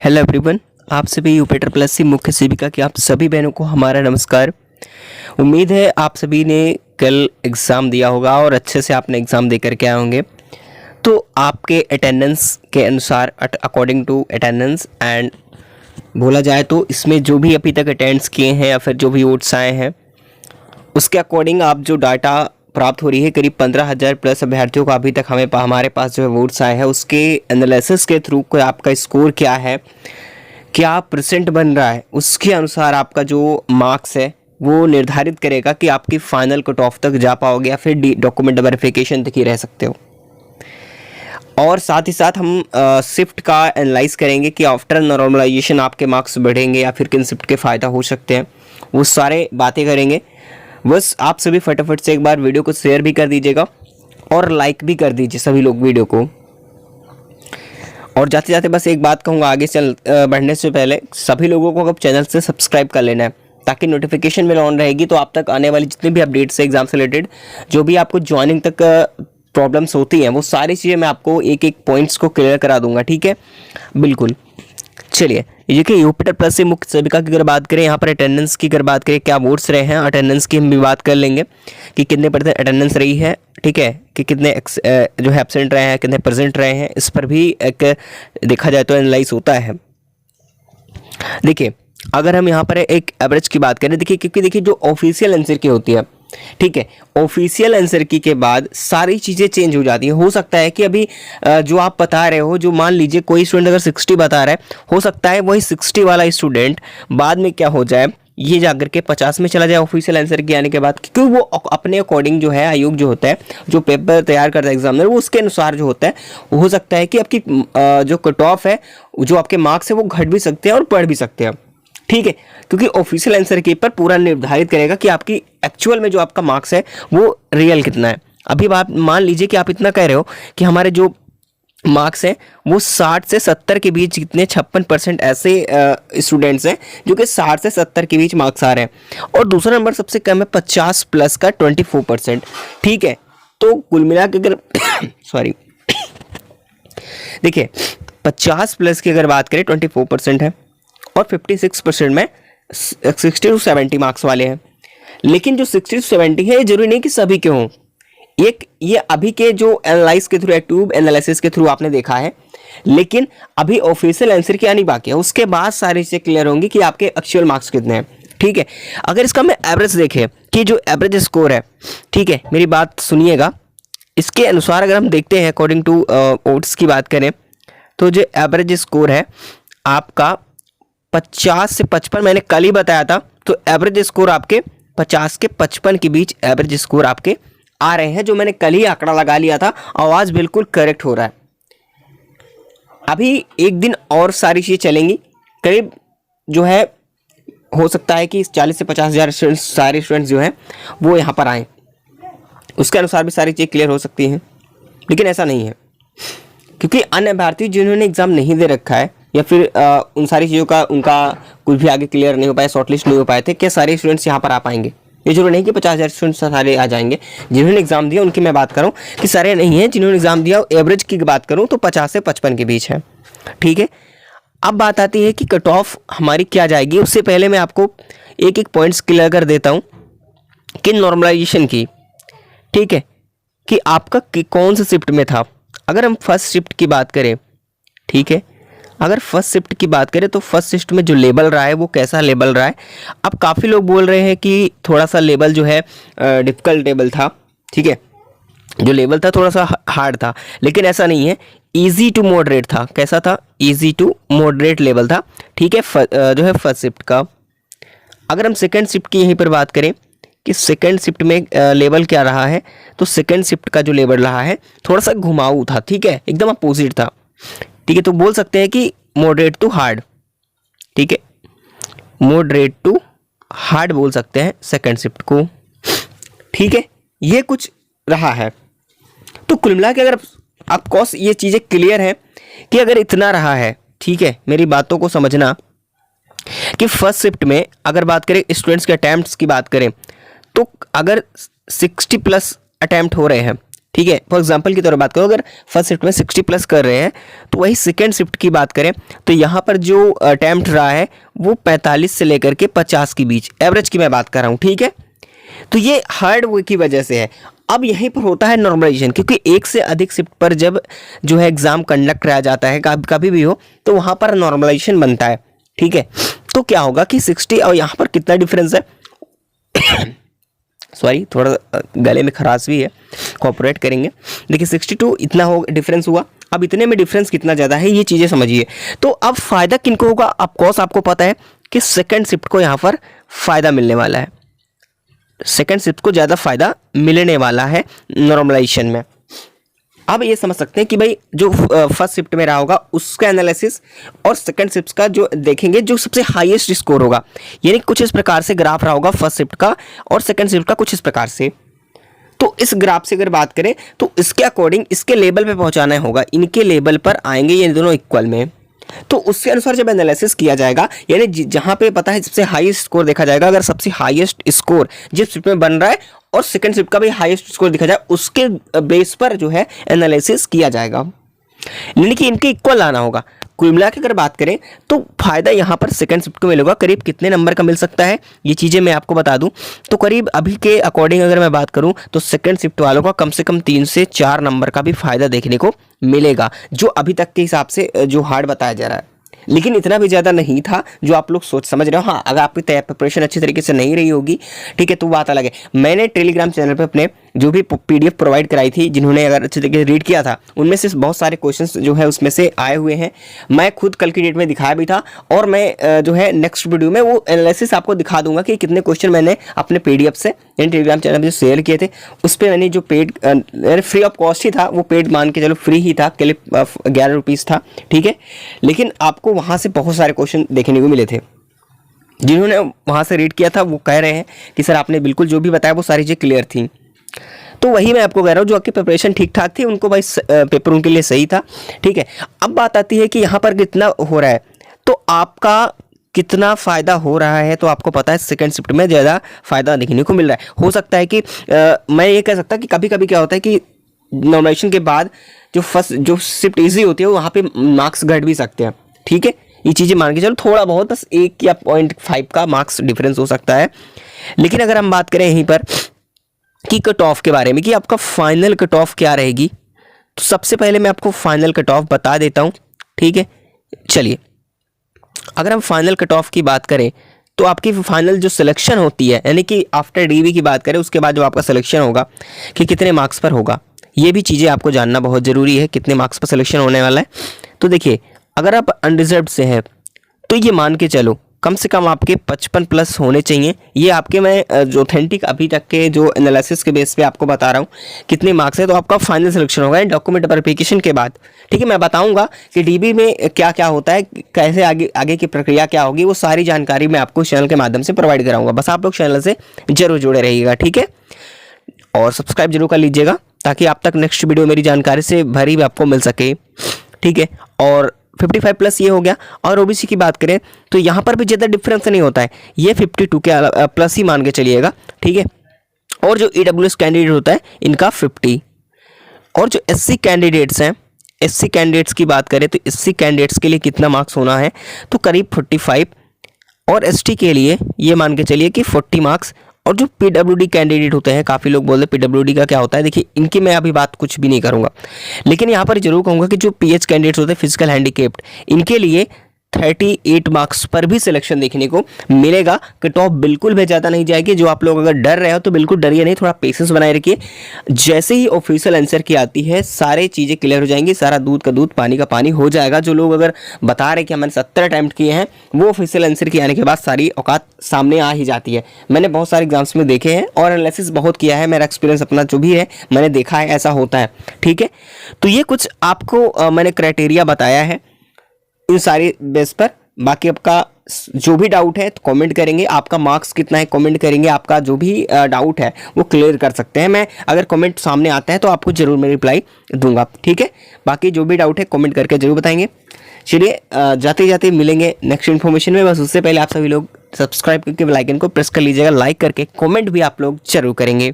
Hello everyone, आप सभी यूपेटर plus सी मुख्य सेविका की आप सभी बहनों को हमारा नमस्कार। उम्मीद है आप सभी ने कल एग्ज़ाम दिया होगा और अच्छे से आपने एग्ज़ाम दे करके आए होंगे। तो आपके अटेंडेंस के अनुसार अकॉर्डिंग टू अटेंडेंस एंड बोला जाए तो इसमें जो भी अभी तक अटेंड्स किए हैं या फिर जो भी वोट्स आए हैं उसके अकॉर्डिंग आप जो डाटा प्राप्त हो रही है, करीब 15,000 प्लस अभ्यर्थियों का अभी तक हमारे पास जो है वोट्स आए हैं, उसके एनालिसिस के थ्रू कोई आपका स्कोर क्या है, क्या परसेंट बन रहा है, उसके अनुसार आपका जो मार्क्स है वो निर्धारित करेगा कि आपकी फाइनल कट ऑफ तक जा पाओगे या फिर डॉक्यूमेंट वेरिफिकेशन तक ही रह सकते हो। और साथ ही साथ हम शिफ्ट का एनालाइज करेंगे कि आफ्टर नॉर्मलाइजेशन आपके मार्क्स बढ़ेंगे या फिर किन शिफ्ट के फ़ायदा हो सकते हैं, वो सारे बातें करेंगे। बस आप सभी फटाफट से एक बार वीडियो को शेयर भी कर दीजिएगा और लाइक भी कर दीजिए सभी लोग वीडियो को। और जाते जाते बस एक बात कहूँगा, आगे बढ़ने से पहले सभी लोगों को अब चैनल से सब्सक्राइब कर लेना है ताकि नोटिफिकेशन मेल ऑन रहेगी, तो आप तक आने वाली जितनी भी अपडेट्स है एग्जाम से रिलेटेड, जो भी आपको ज्वाइनिंग तक प्रॉब्लम्स होती हैं, वो सारी चीज़ें मैं आपको एक एक पॉइंट्स को क्लियर करा दूंगा। ठीक है, बिल्कुल। चलिए, ये कि यूपिटर प्लस से मुख्य सेविका की अगर बात करें, यहाँ पर अटेंडेंस की अगर बात करें, क्या वोट्स रहे हैं, अटेंडेंस की हम भी बात कर लेंगे कि कितने % अटेंडेंस रही है। ठीक है, कि कितने जो है एब्सेंट रहे हैं, कितने प्रेजेंट रहे हैं, इस पर भी एक देखा जाए तो एनालाइज होता है। देखिए, अगर हम यहाँ पर एक एवरेज की बात करें, देखिए क्योंकि देखिए जो ऑफिशियल आंसर की होती है, ठीक है, ऑफिशियल आंसर की के बाद सारी चीज़ें चेंज हो जाती हैं। हो सकता है कि अभी जो आप बता रहे हो, जो मान लीजिए कोई स्टूडेंट अगर 60 बता रहा है, हो सकता है वही 60 वाला स्टूडेंट बाद में क्या हो जाए, ये जाकर के 50 में चला जाए ऑफिशियल आंसर के आने के बाद, क्योंकि वो अपने अकॉर्डिंग जो है आयोग जो होता है, जो पेपर तैयार करता है एग्जामिनर, वो उसके अनुसार जो होता है, वो हो सकता है कि आपकी जो कट ऑफ है, जो आपके मार्क्स है, वो घट भी सकते हैं और बढ़ भी सकते हैं। ठीक है, क्योंकि ऑफिशियल आंसर की पर पूरा निर्धारित करेगा कि आपकी एक्चुअल में जो आपका मार्क्स है वो रियल कितना है। अभी आप मान लीजिए कि आप इतना कह रहे हो कि हमारे जो मार्क्स हैं वो 60 से 70 के बीच, कितने 56% ऐसे स्टूडेंट्स हैं जो कि 60 से 70 के बीच मार्क्स आ रहे हैं, और दूसरा नंबर सबसे कम है 50 प्लस का 24%। ठीक है, तो कुल मिला के अगर सॉरी देखिए 50 प्लस की अगर बात करें 24% है और 56% में 60 to 70 मार्क्स वाले हैं। लेकिन जो 60 to 70 है, ये जरूरी नहीं कि सभी के हों। ये अभी के जो एनालाइज के थ्रू, एक्टिव एनालिसिस के थ्रू आपने देखा है, लेकिन अभी ऑफिशियल आंसर की आनी बाकी है। उसके बाद सारी चीज़ें क्लियर होंगी कि आपके एक्चुअल मार्क्स कितने हैं। ठीक है, अगर इसका मैं एवरेज देखें कि जो एवरेज स्कोर है, ठीक है, मेरी बात सुनिएगा, इसके अनुसार अगर हम देखते हैं अकॉर्डिंग टू वोट्स की बात करें, तो जो एवरेज स्कोर है आपका 50 से 55, मैंने कल ही बताया था, तो एवरेज स्कोर आपके 50 के 55 के बीच एवरेज स्कोर आपके आ रहे हैं, जो मैंने कल ही आंकड़ा लगा लिया था। आवाज़ बिल्कुल करेक्ट हो रहा है। अभी एक दिन और सारी चीज़ें चलेंगी, करीब जो है हो सकता है कि 40 से 50,000 स्टूडेंट्स, सारे स्टूडेंट्स जो हैं वो यहाँ पर आएँ, उसके अनुसार भी सारी चीज़ें क्लियर हो सकती हैं। लेकिन ऐसा नहीं है, क्योंकि अन्य अभ्यर्थी जिन्होंने एग्ज़ाम नहीं दे रखा है या फिर उन सारी चीज़ों का उनका कुछ भी आगे क्लियर नहीं हो पाया, शॉर्टलिस्ट नहीं हो पाए थे, क्या सारे स्टूडेंट्स यहाँ पर आ पाएंगे? ये जरूरी नहीं कि 50,000 स्टूडेंट्स सारे आ जाएंगे। जिन्होंने एग्ज़ाम दिया उनकी मैं बात करूँ कि सारे नहीं हैं, जिन्होंने एग्ज़ाम दिया एवरेज की बात करूँ तो 50 से 55 के बीच है। ठीक है, अब बात आती है कि कट ऑफ हमारी क्या जाएगी। उससे पहले मैं आपको एक एक पॉइंट्स क्लियर कर देता हूँ कि नॉर्मलाइजेशन की। ठीक है, कि आपका कौन सा शिफ्ट में था। अगर हम फर्स्ट शिफ्ट की बात करें, ठीक है, अगर फर्स्ट शिफ्ट की बात करें तो फर्स्ट शिफ्ट में जो लेवल रहा है वो कैसा लेवल रहा है। अब काफ़ी लोग बोल रहे हैं कि थोड़ा सा लेवल जो है डिफ़िकल्ट लेवल था। ठीक है, जो लेवल था थोड़ा सा हार्ड था, लेकिन ऐसा नहीं है, इजी टू मॉडरेट था। कैसा था? इजी टू मॉडरेट लेवल था। ठीक है, जो है फर्स्ट शिफ्ट का। अगर हम सेकेंड शिफ्ट की यहीं पर बात करें कि सेकेंड शिफ्ट में लेवल क्या रहा है, तो सेकेंड शिफ्ट का जो लेवल रहा है थोड़ा सा घुमाऊ था। ठीक है, एकदम अपोजिट था। ठीक है, तो बोल सकते हैं कि मॉडरेट टू हार्ड। ठीक है, मॉडरेट टू हार्ड बोल सकते हैं सेकंड शिफ्ट को। ठीक है, ये कुछ रहा है। तो कुल मिला के अगर ऑफकोर्स ये चीज़ें क्लियर है कि अगर इतना रहा है, ठीक है, मेरी बातों को समझना कि फर्स्ट शिफ्ट में अगर बात करें स्टूडेंट्स के अटैम्प्ट्स की बात करें, तो अगर 60 प्लस अटैम्प्ट हो रहे हैं, ठीक है। फॉर एग्जांपल की तरह बात करो, अगर फर्स्ट शिफ्ट में 60 प्लस कर रहे हैं तो वही सेकेंड शिफ्ट की बात करें तो यहाँ पर जो अटैम्प्ट रहा है वो 45 से लेकर के 50 के बीच, एवरेज की मैं बात कर रहा हूँ, ठीक है। तो ये हार्ड वर्क की वजह से है। अब यहीं पर होता है नॉर्मलाइजेशन, क्योंकि एक से अधिक शिफ्ट पर जब जो है एग्जाम कंडक्ट कराया जाता है, कभी भी हो, तो वहाँ पर नॉर्मलाइजेशन बनता है, ठीक है। तो क्या होगा कि 60 और यहाँ पर कितना डिफरेंस है सॉरी, थोड़ा गले में खराश भी है, कोऑपरेट करेंगे। देखिए 62 इतना हो डिफरेंस हुआ, अब इतने में डिफरेंस कितना ज़्यादा है ये चीज़ें समझिए। तो अब फ़ायदा किनको होगा, ऑफकोर्स आपको पता है कि सेकंड शिफ्ट को यहाँ पर फ़ायदा मिलने वाला है, सेकंड शिफ्ट को ज़्यादा फ़ायदा मिलने वाला है नॉर्मलाइजेशन में। अब ये समझ सकते हैं कि भाई जो फर्स्ट शिफ्ट में रहा होगा उसका एनालिसिस और सेकंड शिफ्ट का जो देखेंगे, जो सबसे हाईएस्ट स्कोर होगा, यानी कुछ इस प्रकार से ग्राफ रहा होगा फर्स्ट शिफ्ट का और सेकंड शिफ्ट का कुछ इस प्रकार से। तो इस ग्राफ से अगर बात करें तो इसके अकॉर्डिंग इसके लेवल पे पहुंचाना होगा, इनके लेवल पर आएंगे ये दोनों इक्वल में। तो उसके अनुसार जब एनालिसिस किया जाएगा, यानी जहां पे पता है सबसे हाईएस्ट स्कोर देखा जाएगा, अगर सबसे हाईएस्ट स्कोर जिस शिफ्ट में बन रहा है और सेकंड शिफ्ट का भी हाईएस्ट स्कोर देखा जाए, उसके बेस पर जो है एनालिसिस किया जाएगा, यानी कि इनके इक्वल आना होगा। कुल मिला के अगर बात करें तो फायदा यहाँ पर सेकंड शिफ्ट को मिलेगा। करीब कितने नंबर का मिल सकता है ये चीज़ें मैं आपको बता दूं, तो करीब अभी के अकॉर्डिंग अगर मैं बात करूं तो सेकंड शिफ्ट वालों का कम से कम 3 से 4 नंबर का भी फायदा देखने को मिलेगा, जो अभी तक के हिसाब से जो हार्ड बताया जा रहा है। लेकिन इतना भी ज़्यादा नहीं था जो आप लोग सोच समझ रहे हो। हाँ, अगर आपकी प्रिपरेशन अच्छी तरीके से नहीं रही होगी, ठीक है, तो बात अलग है। मैंने टेलीग्राम चैनल पे अपने जो भी PDF प्रोवाइड कराई थी, जिन्होंने अगर अच्छे तरीके से रीड किया था, उनमें से बहुत सारे क्वेश्चंस जो है उसमें से आए हुए हैं। मैं खुद कल की डेट में दिखाया भी था, और मैं जो है नेक्स्ट वीडियो में वो एनालिसिस आपको दिखा दूंगा कि कितने क्वेश्चन मैंने अपने PDF से यानी टेलीग्राम चैनल पर जो शेयर किए थे, उस पर मैंने जो पेड फ्री ऑफ कॉस्ट ही था, वो पेड मान के चलो फ्री ही था, क्लिप 11 रुपीज़ था, ठीक है। लेकिन आपको वहाँ से बहुत सारे क्वेश्चन देखने को मिले थे। जिन्होंने वहाँ से रीड किया था वो कह रहे हैं कि सर आपने बिल्कुल जो भी बताया वो सारी चीज़ें क्लियर थी। तो वही मैं आपको कह रहा हूँ, जो आपकी प्रिपरेशन ठीक ठाक थी उनको भाई पेपर उनके लिए सही था, ठीक है। अब बात आती है कि यहाँ पर कितना हो रहा है, तो आपका कितना फ़ायदा हो रहा है, तो आपको पता है सेकंड शिफ्ट में ज़्यादा फ़ायदा देखने को मिल रहा है। हो सकता है कि मैं ये कह सकता कि कभी कभी क्या होता है कि नॉर्मलाइजेशन के बाद जो शिफ्ट ईजी होती है वहाँ पे मार्क्स घट भी सकते हैं, ठीक है। ये चीज़ें मान के चलो थोड़ा बहुत बस 1 या 0.5 का मार्क्स डिफरेंस हो सकता है। लेकिन अगर हम बात करें यहीं पर कि कट ऑफ के बारे में कि आपका फाइनल कट ऑफ क्या रहेगी, तो सबसे पहले मैं आपको फाइनल कट ऑफ बता देता हूँ, ठीक है। चलिए, अगर हम फाइनल कट ऑफ की बात करें तो आपकी फाइनल जो सिलेक्शन होती है, यानी कि आफ्टर DV की बात करें, उसके बाद जो आपका सिलेक्शन होगा कि कितने मार्क्स पर होगा, ये भी चीज़ें आपको जानना बहुत ज़रूरी है, कितने मार्क्स पर सिलेक्शन होने वाला है। तो देखिए, अगर आप अनरिजर्व्ड से हैं तो ये मान के चलो कम से कम आपके 55 प्लस होने चाहिए। ये आपके मैं जो ऑथेंटिक अभी तक के जो एनालिसिस के बेस पे आपको बता रहा हूँ कितने मार्क्स है, तो आपका फाइनल सिलेक्शन होगा डॉक्यूमेंट वेरिफिकेशन के बाद, ठीक है। मैं बताऊंगा कि DB में क्या क्या होता है, कैसे आगे की प्रक्रिया क्या होगी, वो सारी जानकारी मैं आपको चैनल के माध्यम से प्रोवाइड कराऊंगा। बस आप लोग चैनल से जरूर जुड़े रहिएगा, ठीक है, और सब्सक्राइब जरूर कर लीजिएगा ताकि आप तक नेक्स्ट वीडियो मेरी जानकारी से भरी आपको मिल सके, ठीक है। और 55 प्लस ये हो गया। और OBC की बात करें तो यहाँ पर भी ज़्यादा डिफरेंस नहीं होता है, ये 52 के प्लस ही मान के चलिएगा, ठीक है। और जो EWS कैंडिडेट होता है इनका 50, और जो SC कैंडिडेट्स हैं, SC कैंडिडेट्स की बात करें तो SC कैंडिडेट्स के लिए कितना मार्क्स होना है, तो करीब 45, और ST के लिए ये मान के चलिए कि 40 मार्क्स। और जो PWD कैंडिडेट होते हैं, काफ़ी लोग बोलते हैं PWD का क्या होता है, देखिए इनकी मैं अभी बात कुछ भी नहीं करूँगा, लेकिन यहाँ पर जरूर कहूँगा कि जो PH कैंडिडेट्स होते हैं फिजिकल हैंडीकेप्ड, इनके लिए 38 मार्क्स पर भी सिलेक्शन देखने को मिलेगा। कट ऑफ बिल्कुल भी ज़्यादा नहीं जाएगी। जो आप लोग अगर डर रहे हो तो बिल्कुल डरिए नहीं, थोड़ा पेशेंस बनाए रखिए। जैसे ही ऑफिशियल आंसर की आती है सारी चीज़ें क्लियर हो जाएंगी, सारा दूध का दूध पानी का पानी हो जाएगा। जो लोग अगर बता रहे कि हमने 70 अटैम्प्ट किए हैं, वो ऑफिशियल आंसर के आने के बाद सारी औकात सामने आ ही जाती है। मैंने बहुत सारे एग्जाम्स में देखे हैं और एनालिसिस बहुत किया है, मेरा एक्सपीरियंस अपना जो भी है मैंने देखा है, ऐसा होता है, ठीक है। तो ये कुछ आपको मैंने क्राइटेरिया बताया है इन सारी बेस पर। बाकी आपका जो भी डाउट है तो कमेंट करेंगे, आपका मार्क्स कितना है कमेंट करेंगे, आपका जो भी डाउट है वो क्लियर कर सकते हैं। मैं अगर कमेंट सामने आता है तो आपको जरूर मैं रिप्लाई दूंगा, ठीक है। बाकी जो भी डाउट है कमेंट करके जरूर बताएंगे। चलिए जाते जाते मिलेंगे नेक्स्ट इन्फॉर्मेशन में। बस उससे पहले आप सभी लोग सब्सक्राइब करके बेल आइकन को प्रेस कर लीजिएगा, लाइक करके कमेंट भी आप लोग जरूर करेंगे।